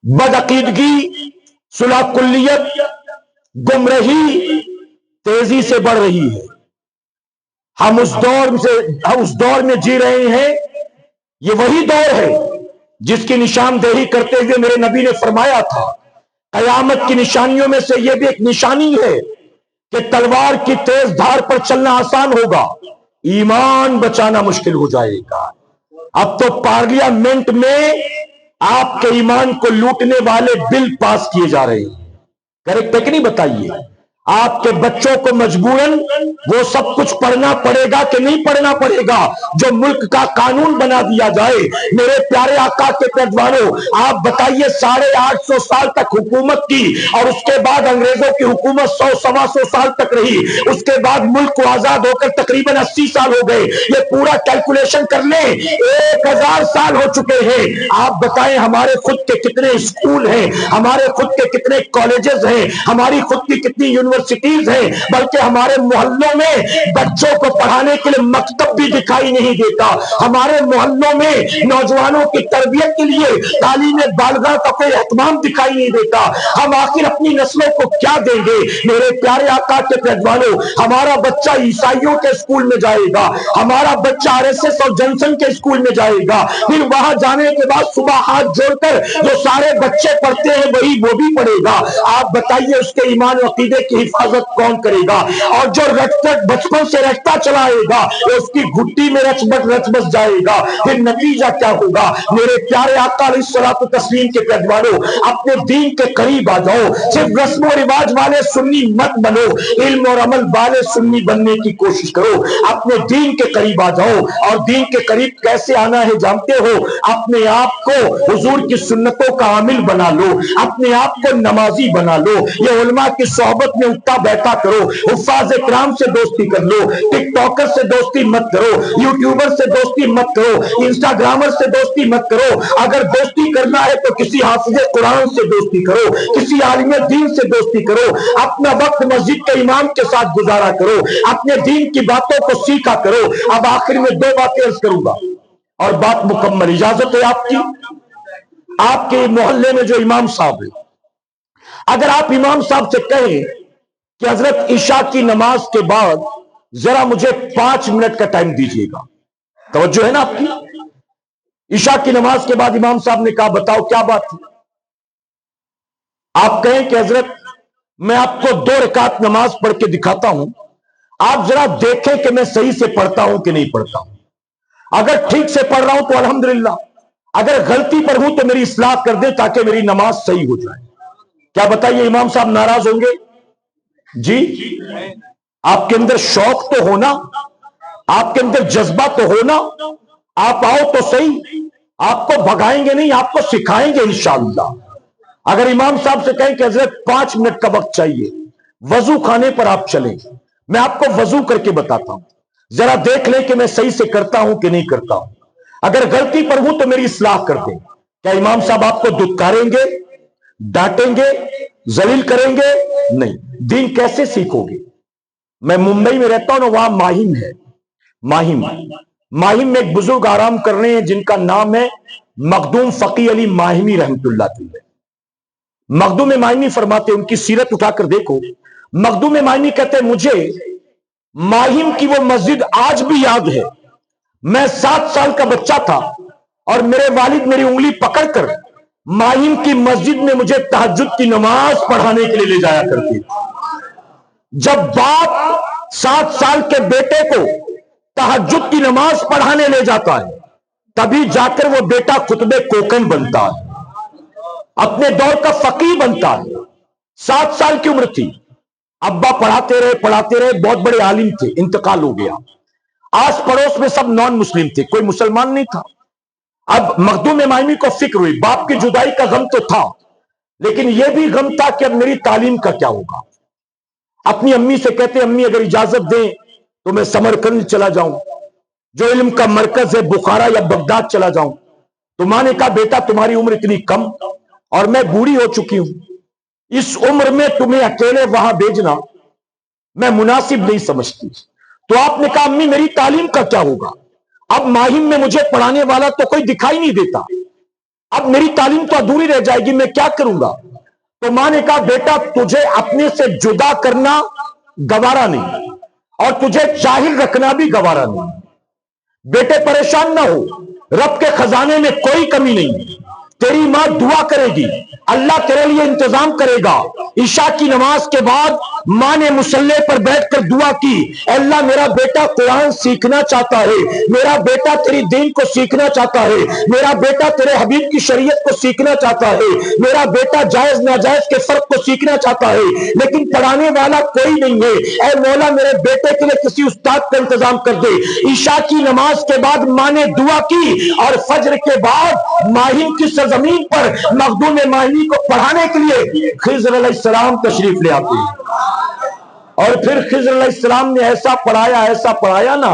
بدعقیدگی، صلح کلیت، گمراہی تیزی سے بڑھ رہی ہے۔ ہم اس دور میں جی رہے ہیں، یہ وہی دور ہے جس کی نشاندہی کرتے ہوئے میرے نبی نے فرمایا تھا قیامت کی نشانیوں میں سے یہ بھی ایک نشانی ہے کہ تلوار کی تیز دھار پر چلنا آسان ہوگا، ایمان بچانا مشکل ہو جائے گا۔ اب تو پارلیمنٹ میں آپ کے ایمان کو لوٹنے والے بل پاس کیے جا رہے ہیں۔ کریکٹ ہے کہ نہیں بتائیے؟ آپ کے بچوں کو مجبوراً وہ سب کچھ پڑھنا پڑے گا کہ نہیں پڑھنا پڑے گا جو ملک کا قانون بنا دیا جائے؟ میرے پیارے آقا کے پیروانوں، آپ بتائیے 850 سال تک حکومت کی اور اس کے بعد انگریزوں کی حکومت 100-125 سال تک رہی، اس کے بعد ملک کو آزاد ہو کر تقریباً 80 سال ہو گئے۔ یہ پورا کیلکولیشن کر لیں، 1000 سال ہو چکے ہیں۔ آپ بتائیں ہمارے خود کے کتنے اسکول ہیں، ہمارے خود کے کتنے کالجز ہیں، ہماری خود کی کتنی یونیورسٹیز ہیں، بلکہ ہمارے محلوں میں بچوں کو پڑھانے کے لیے مکتب بھی دکھائی نہیں دیتا۔ ہمارے محلوں میں نوجوانوں کی تربیت کے لیے تعلیم بالغاہ کا کوئی اہتمام دکھائی نہیں دیتا۔ ہم آخر اپنی نسلوں کو کیا دیں گے؟ میرے پیارے آقا کے پیروانوں، ہمارا بچہ عیسائیوں کے اسکول میں جائے گا، ہمارا بچہ RSS اور جنسن کے اسکول میں جائے گا، پھر وہاں جانے کے بعد صبح ہاتھ جوڑ کر جو سارے بچے پڑھتے ہیں وہی وہ بھی پڑھے گا۔ آپ بتائیے اس کے ایمان و عقیدے کی حفاظت کون کرے گا؟ اور جو بچپن سے رٹتا چلائے گا اس کی گھٹی میں رچ بس جائے گا، پھر نتیجہ کیا ہوگا؟ میرے پیارے آقا علیہ الصلوۃ والتسلیم کے پیروانوں، اپنے دین کے قریب آ جاؤ، صرف رسم و رواج والے سنی مت بنو، علم اور عمل والے سنی بننے کی کوشش کرو، اپنے دین کے قریب آ جاؤ۔ اور دین کے قریب کیسے آنا ہے جانتے ہو؟ اپنے آپ کو حضور کی سنتوں کا عامل بنا لو، اپنے آپ کو نمازی بنا لو، یہ علماء کی صحبت میں اٹھا بیٹھا کرو، حفاظ کرام سے دوستی کر لو، ٹک ٹاکر سے دوستی مت کرو، یوٹیوبر سے دوستی مت کرو، انسٹاگرامر سے دوستی مت کرو۔ اگر دوستی کرنا ہے تو کسی حافظ قرآن سے دوستی کرو، کسی عالم دین سے دوستی کرو، اپنا وقت مسجد کے امام کے ساتھ گزارا کرو، اپنے دین کی باتوں کو سیکھا کرو۔ اب آخر میں 2 باتیں عرض کروں گا اور بات مکمل، اجازت ہے آپ کی؟ آپ کے محلے میں جو امام صاحب ہے، اگر آپ امام صاحب سے کہیں کہ حضرت عشاء کی نماز کے بعد ذرا مجھے 5 منٹ کا ٹائم دیجیے گا، توجہ ہے نا آپ کی؟ عشاء کی نماز کے بعد امام صاحب نے کہا بتاؤ کیا بات ہے؟ آپ کہیں کہ حضرت میں آپ کو 2 رکعت نماز پڑھ کے دکھاتا ہوں، آپ ذرا دیکھیں کہ میں صحیح سے پڑھتا ہوں کہ نہیں پڑھتا ہوں۔ اگر ٹھیک سے پڑھ رہا ہوں تو الحمدللہ، اگر غلطی پر ہوں تو میری اصلاح کر دیں تاکہ میری نماز صحیح ہو جائے۔ کیا بتائیے امام صاحب ناراض ہوں گے؟ جی، آپ کے اندر شوق تو ہونا، آپ کے اندر جذبہ تو ہونا، آپ آؤ تو صحیح، آپ کو بھگائیں گے نہیں، آپ کو سکھائیں گے انشاءاللہ۔ اگر امام صاحب سے کہیں کہ حضرت 5 منٹ کا وقت چاہیے، وضو خانے پر آپ چلیں، میں آپ کو وضو کر کے بتاتا ہوں، ذرا دیکھ لیں کہ میں صحیح سے کرتا ہوں کہ نہیں کرتا ہوں، اگر غلطی پر ہوں تو میری اصلاح کر دیں۔ کیا امام صاحب آپ کو دھتکاریں گے، ڈانٹیں گے، ذلیل کریں گے؟ نہیں۔ دین کیسے سیکھو گے؟ میں ممبئی میں رہتا ہوں نا، وہاں ماہم ہے، ماہم میں ایک بزرگ آرام کر رہے ہیں جن کا نام ہے مخدوم فقی علی ماہمی رحمت اللہ علیہ۔ مخدوم ماہمی فرماتے ہیں، ان کی سیرت اٹھا کر دیکھو، مخدوم ماہمی کہتے ہیں مجھے ماہم کی وہ مسجد آج بھی یاد ہے، میں 7 سال کا بچہ تھا اور میرے والد میری انگلی پکڑ کر ماہم کی مسجد میں مجھے تہجد کی نماز پڑھانے کے لیے لے جایا کرتے تھے۔ جب باپ 7 سال کے بیٹے کو تہجد کی نماز پڑھانے لے جاتا ہے تبھی جا کر وہ بیٹا خطبے کوکن بنتا ہے، اپنے دور کا فقیہ بنتا ہے۔ 7 سال کی عمر تھی، ابا پڑھاتے رہے، بہت بڑے عالم تھے، انتقال ہو گیا۔ آس پڑوس میں سب نان مسلم تھے، کوئی مسلمان نہیں تھا۔ اب مخدوم ماہمی کو فکر ہوئی، باپ کی جدائی کا غم تو تھا لیکن یہ بھی غم تھا کہ اب میری تعلیم کا کیا ہوگا۔ اپنی امی سے کہتے امی اگر اجازت دیں تو میں سمرقند چلا جاؤں، جو علم کا مرکز ہے، بخارا یا بغداد چلا جاؤں۔ تو ماں نے کہا بیٹا تمہاری عمر اتنی کم اور میں بوڑھی ہو چکی ہوں، اس عمر میں تمہیں اکیلے وہاں بھیجنا میں مناسب نہیں سمجھتی۔ تو آپ نے کہا امی میری تعلیم کا کیا ہوگا؟ اب ماہم میں مجھے پڑھانے والا تو کوئی دکھائی نہیں دیتا، اب میری تعلیم تو ادھوری رہ جائے گی، میں کیا کروں گا؟ تو ماں نے کہا بیٹا تجھے اپنے سے جدا کرنا گوارا نہیں اور تجھے جاہل رکھنا بھی گوارا نہیں۔ بیٹے پریشان نہ ہو، رب کے خزانے میں کوئی کمی نہیں، تیری ماں دعا کرے گی، اللہ تیرے لیے انتظام کرے گا۔ عشاء کی نماز کے بعد ماں نے مصلی پر بیٹھ کر دعا کی، اے اللہ میرا بیٹا قرآن سیکھنا چاہتا ہے، میرا بیٹا تیری دین کو سیکھنا چاہتا ہے، میرا بیٹا تیرے حبیب کی شریعت کو سیکھنا چاہتا ہے، میرا بیٹا جائز ناجائز کے فرق کو سیکھنا چاہتا ہے، لیکن پڑھانے والا کوئی نہیں ہے، اے مولا میرے بیٹے کے لیے کسی استاد کا انتظام کر دے۔ عشاء کی نماز کے بعد ماں نے دعا کی اور فجر کے بعد ماہین کی سرزمین پر مخدوم ماہینی کو پڑھانے کے لیے خضر علیہ السلام تشریف لے آتے ہیں۔ اور پھر خضر علیہ السلام نے ایسا پڑھایا نا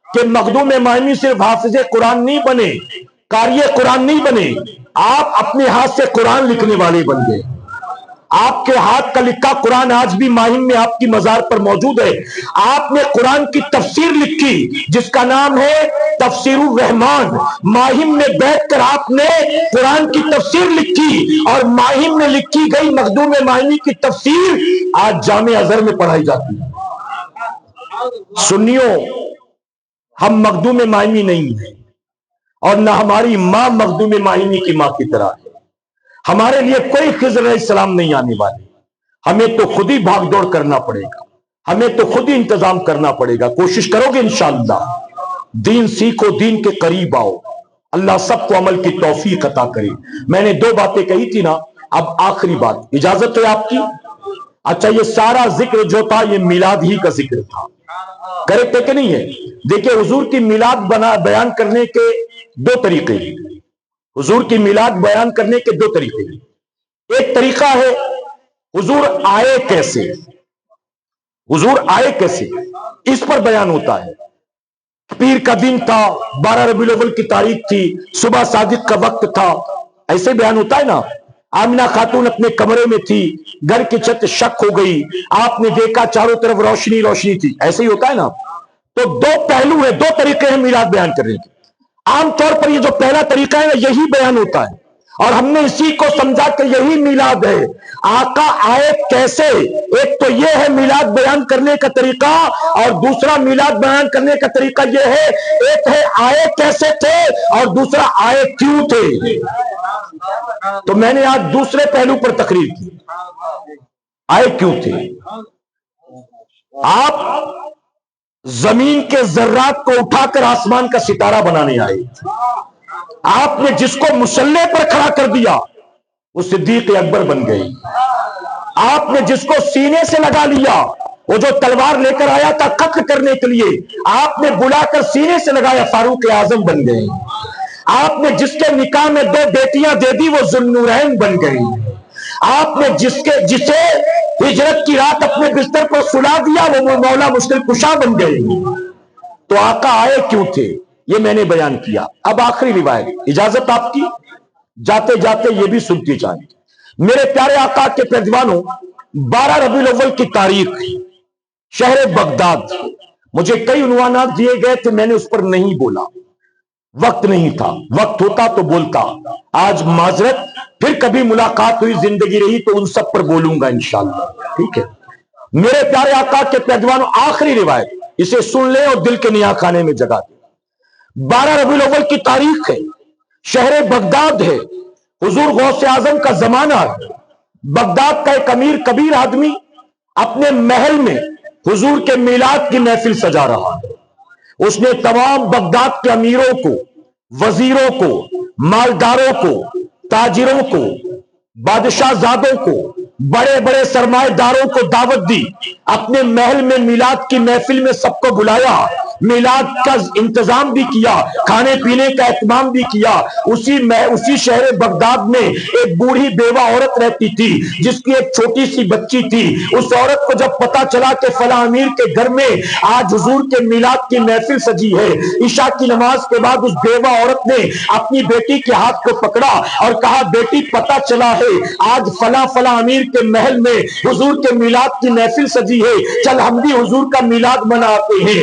کہ مخدوم ماہینی صرف حافظ قرآن نہیں بنے، قاری قرآن نہیں بنے، آپ اپنے ہاتھ سے قرآن لکھنے والے بن گئے۔ آپ کے ہاتھ کا لکھا قرآن آج بھی ماہین میں آپ کی مزار پر موجود ہے۔ آپ نے قرآن کی تفسیر لکھی جس کا نام ہے تفسیر الرحمان، ماہین میں بیٹھ کر آپ نے قرآن کی تفسیر لکھی، اور ماہین میں لکھی گئی مخدوم ماہینی کی تفسیر آج جامع ازہر میں پڑھائی جاتی ہے۔ سنیوں، ہم مخدوم ماہینی نہیں ہیں اور نہ ہماری ماں مخدوم ماہینی کی ماں کی طرح ہے۔ ہمارے لیے کوئی خضر علیہ السلام نہیں آنے والے، ہمیں تو خود ہی بھاگ دوڑ کرنا پڑے گا، ہمیں تو خود ہی انتظام کرنا پڑے گا۔ کوشش کرو گے انشاءاللہ، دین سیکھو، دین کے قریب آؤ، اللہ سب کو عمل کی توفیق عطا کرے۔ میں نے 2 باتیں کہی تھی نا، اب آخری بات، اجازت ہے آپ کی؟ اچھا، یہ سارا ذکر جو تھا یہ میلاد ہی کا ذکر تھا، کریکٹ ہے کہ نہیں ہے؟ دیکھیں حضور کی میلاد بیان کرنے کے 2 طریقے ہیں۔ حضور کی میلاد بیان کرنے کے 2 طریقے ہیں۔ ایک طریقہ ہے حضور آئے کیسے، حضور آئے کیسے، اس پر بیان ہوتا ہے۔ پیر کا دن تھا، 12 ربیع الاول کی تاریخ تھی، صبح صادق کا وقت تھا، ایسے بیان ہوتا ہے نا۔ آمنہ خاتون اپنے کمرے میں تھی، گھر کی چھت شک ہو گئی، آپ نے دیکھا چاروں طرف روشنی روشنی تھی، ایسے ہی ہوتا ہے نا۔ تو 2 پہلو ہیں، 2 طریقے ہیں میلاد بیان کرنے کے۔ عام طور پر یہ جو پہلا طریقہ ہے نا یہی بیان ہوتا ہے، اور ہم نے اسی کو سمجھا کہ یہی میلاد ہے۔ آقا آئے کیسے، ایک تو یہ ہے میلاد بیان کرنے کا طریقہ، اور دوسرا میلاد بیان کرنے کا طریقہ یہ ہے، ایک ہے آئے کیسے تھے اور دوسرا آئے کیوں تھے۔ تو میں نے آج دوسرے پہلو پر تقریر کی، آئے کیوں تھے۔ آپ زمین کے ذرات کو اٹھا کر آسمان کا ستارہ بنانے آئے، آپ نے جس کو مصلی پر کھڑا کر دیا وہ صدیق اکبر بن گئی، آپ نے جس کو سینے سے لگا لیا، وہ جو تلوار لے کر آیا تھا قتل کرنے کے لیے، آپ نے بلا کر سینے سے لگایا، فاروق اعظم بن گئے، آپ نے جس کے نکاح میں 2 بیٹیاں دے دی وہ ذوالنورین بن گئی، آپ نے جسے ہجرت کی رات اپنے بستر پر سلا دیا وہ مولا مشکل کشا بن گئے۔ تو آقا آئے کیوں تھے یہ میں نے بیان کیا۔ اب آخری روایت، اجازت آپ کی، جاتے جاتے یہ بھی سنتی جائیں۔ میرے پیارے آقا کے پیروانوں، 12 ربیع الاول کی تاریخ، شہر بغداد، مجھے کئی عنوانات دیے گئے تھے، میں نے اس پر نہیں بولا، وقت نہیں تھا، وقت ہوتا تو بولتا۔ آج معذرت، پھر کبھی ملاقات ہوئی، زندگی رہی تو ان سب پر بولوں گا انشاءاللہ، ٹھیک ہے۔ میرے پیارے آقا کے پیروانوں، آخری روایت، اسے سن لیں اور دل کے نیا خانے میں جگہ دیں۔ 12 ربیع الاول کی تاریخ ہے، شہر بغداد ہے، حضور غوث اعظم کا زمانہ ہے۔ بغداد کا ایک امیر کبیر آدمی اپنے محل میں حضور کے میلاد کی محفل سجا رہا ہے۔ اس نے تمام بغداد کے امیروں کو، وزیروں کو، مالداروں کو، تاجروں کو، بادشاہ زادوں کو، بڑے بڑے سرمایہ داروں کو دعوت دی، اپنے محل میں میلاد کی محفل میں سب کو بلایا، میلاد کا انتظام بھی کیا، کھانے پینے کا اہتمام بھی کیا۔ اسی شہر بغداد میں ایک بوڑھی بیوہ عورت رہتی تھی جس کی ایک چھوٹی سی بچی تھی۔ اس عورت کو جب پتا چلا کہ فلاں امیر کے گھر میں آج حضور کے میلاد کی محفل سجی ہے، عشاء کی نماز کے بعد اس بیوہ عورت نے اپنی بیٹی کے ہاتھ کو پکڑا اور کہا، بیٹی پتا چلا ہے آج فلاں امیر کے محل میں حضور کے میلاد کی محفل سجی ہے، چل ہم بھی حضور کا میلاد مناتے ہیں۔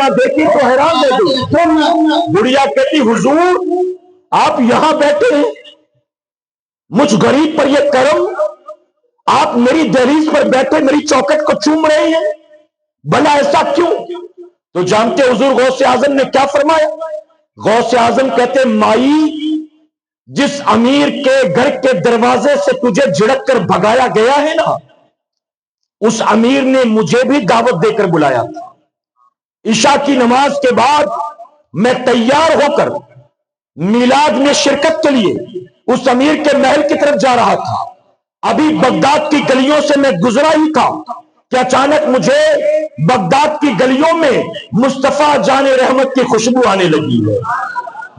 بڑھیا دیکھی تو حیران رہ گئی. بڑھیا کہتی حضور آپ یہاں بیٹھے ہیں, مجھ غریب پر یہ کرم, آپ میری دہلیز پر بیٹھے میری چوکٹ کو چوم رہے ہیں, بھلا ایسا کیوں؟ تو جانتے حضور غوث اعظم نے کیا فرمایا؟ غوث اعظم کہتے مائی جس امیر کے گھر کے دروازے سے تجھے جھڑک کر بھگایا گیا ہے نا, اس امیر نے مجھے بھی دعوت دے کر بلایا تھا. عشاء کی نماز کے بعد میں تیار ہو کر میلاد میں شرکت کے لیے اس امیر کے محل کی طرف جا رہا تھا. ابھی بغداد کی گلیوں سے میں گزرا ہی تھا کہ اچانک مجھے بغداد کی گلیوں میں مصطفیٰ جان رحمت کی خوشبو آنے لگی ہے,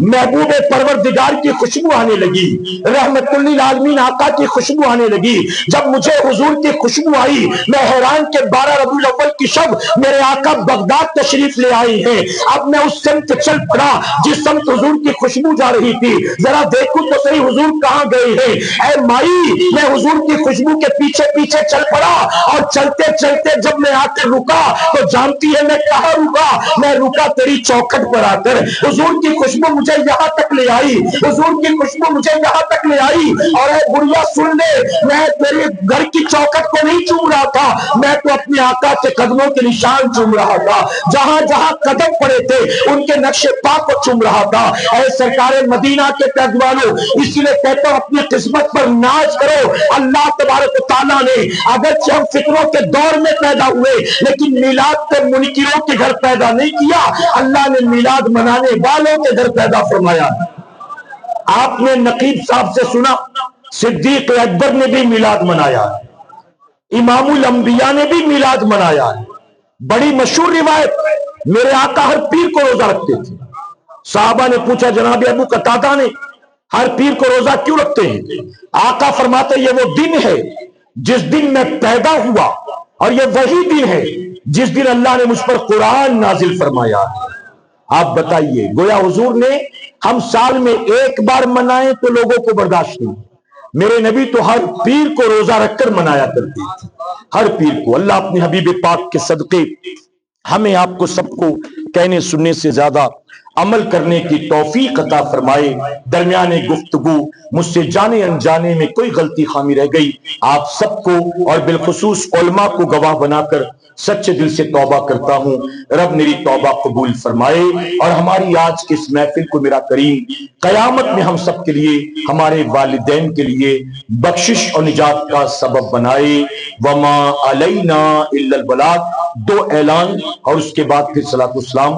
محبوب پروردگار کی خوشبو آنے لگی, رحمت للعالمین آقا کی خوشبو آنے لگی. جب مجھے حضور کی خوشبو آئی میں حیران کہ 12 ربیع الاول کی شب میرے آقا بغداد تشریف لے آئے ہیں. اب میں اس سمت چل پڑا جس سمت حضور کی خوشبو جا رہی تھی, ذرا دیکھوں تو صحیح حضور کہاں گئے ہیں. اے مائی میں حضور کی خوشبو کے پیچھے پیچھے چل پڑا, اور چلتے چلتے جب میں آ کر رکا تو جانتی ہے میں کہاں رکا؟ میں رکا تیری چوکھٹ پر آ کر. حضور کی خوشبو مجھے یہاں تک لے آئی, حضور کی خوشبو مجھے یہاں تک لے آئی. اور اے بڑھیا سن لے, میں تیرے گھر کی چوکھٹ کو نہیں چوم رہا تھا, میں تو اپنے آقا کے قدموں کے نشان چوم رہا تھا. جہاں جہاں قدم پڑے تھے ان کے نقش پاک کو چوم رہا تھا. اے سرکار مدینہ کے پیغمبروں, اس لیے کہتا ہوں اپنی قسمت پر ناز کرو. اللہ تبارک و تعالیٰ نے اگرچہ ہم فکروں کے دور میں پیدا ہوئے لیکن میلاد کے منکروں کے گھر پیدا نہیں کیا, اللہ نے میلاد منانے والوں کے گھر پیدا فرمایا. آپ نے نقیب صاحب سے سنا صدیق اکبر نے بھی میلاد منایا, امام الانبیاء نے بھی میلاد منایا. بڑی مشہور روایت, میرے آقا ہر پیر کو روزہ رکھتے تھے. صحابہ نے پوچھا جناب ابو قتادہ نے ہر پیر کو روزہ کیوں رکھتے ہیں؟ آقا فرماتے یہ وہ دن ہے جس دن میں پیدا ہوا, اور یہ وہی دن ہے جس دن اللہ نے مجھ پر قرآن نازل فرمایا. آپ بتائیے, گویا حضور نے ہم سال میں ایک بار منائے تو لوگوں کو برداشت نہیں, میرے نبی تو ہر پیر کو روزہ رکھ کر منایا کرتے تھے, ہر پیر کو. اللہ اپنے حبیب پاک کے صدقے ہمیں آپ کو سب کو کہنے سننے سے زیادہ عمل کرنے کی توفیق عطا فرمائے. درمیان گفتگو مجھ سے جانے انجانے میں کوئی غلطی خامی رہ گئی, آپ سب کو اور بالخصوص علماء کو گواہ بنا کر سچے دل سے توبہ کرتا ہوں. رب میری توبہ قبول فرمائے اور ہماری آج کی اس محفل کو میرا کریم قیامت میں ہم سب کے لیے, ہمارے والدین کے لیے بخشش اور نجات کا سبب بنائے. وما علینا الا البلاغ. 2 اعلان اور اس کے بعد پھر صلاۃ والسلام.